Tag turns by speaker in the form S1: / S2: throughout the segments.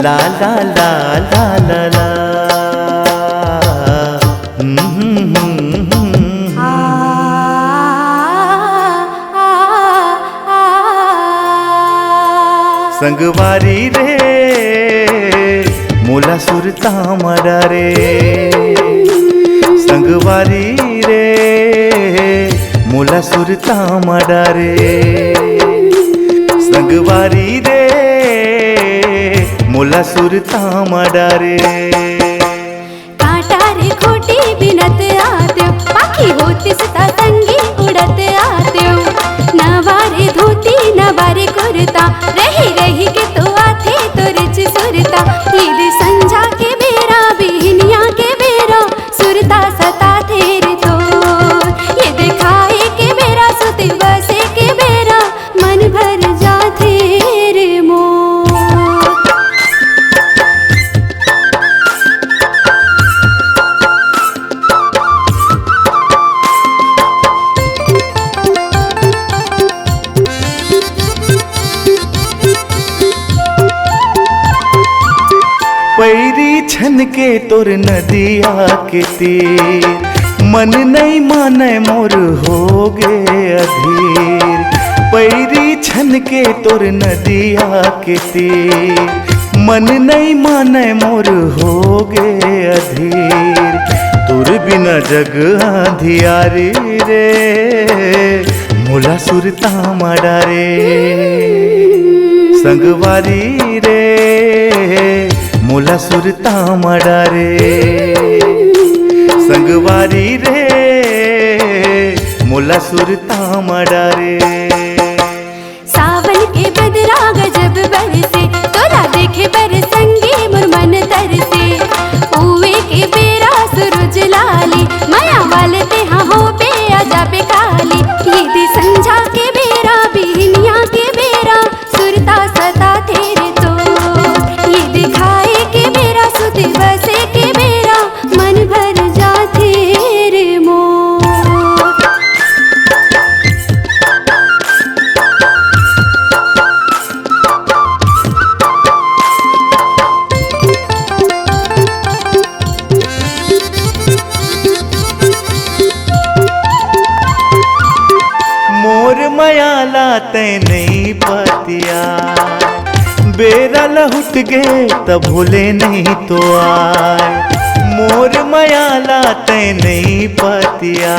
S1: ला ला ला ला ला ला। संगवारी रे मोला सुरता मरा रे, संगवारी रे मोला सुरता मरा रे, संगवारी रे मोला सुरता मरा रे।
S2: कांटा रे खोटी बिनत आते पाखी होती सता संगी उड़त आते, नवारे धोती नवारे कुर्ता रही रही के तो आथे तो रिच सुरता। ईद संझा के बेरा बिहनिया के बेरा सुरता सता तेरे तो, ये दिखाए के बेरा सुते बसे के बेरा मन भर जा तेरे मोर।
S1: पैरी छन के तोर नदिया के तीर, मन नहीं माने मोर हो गे अधीर। पैरी छन के तोर नदिया के तीर, मन नहीं माने मोर हो गे अधीर। तोर बिना जग अंधियारी रे मोला सुरता मरा रे, संगवारी रे मोला सुरता मरा रे, संगवारी रे मोला सुरता मरा रे।
S2: सावन के बदरा गजब बरसे तोरा देखे बर संगी मोर मन तरसे, हुए के बेरा सूरज लाली माया वाले ते हाँ हो पे आजा पे काली। ईद संझा के बेरा बिहनिया के बेरा सुरता सता तेरे तो, ये दिखाए के बेरा सुते बसे के बेरा मन भर जा तेरे मोर।
S1: मोर मयाला तै नहीं पतिया, बेरा लहुट गे तब भूले नहीं तो आए। मोर मयाला तै नहीं पतिया,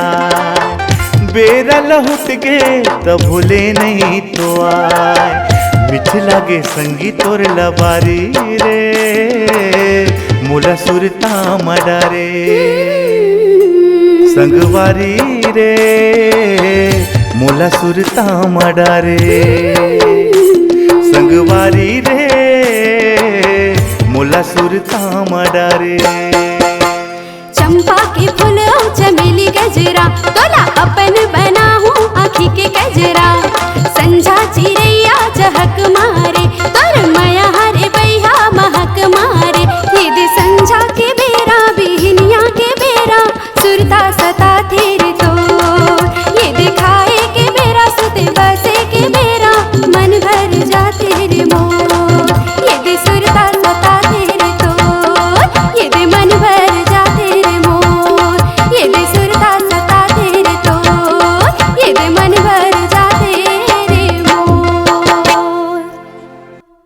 S1: बेरा लहुट गे तब भूले नहीं तो आए। मिठ लागे संगी तोर लबारी रे मोला सुरता मरा रे, संगवारी रे मोला सुरता मरा रे, संगवारी रे मोला सुरता मरा रे।
S2: चंपा के फूल चमेली गजरा तोला अपन बना हूँ आँखी के गजरा, संझा चिड़ैया चहक मारे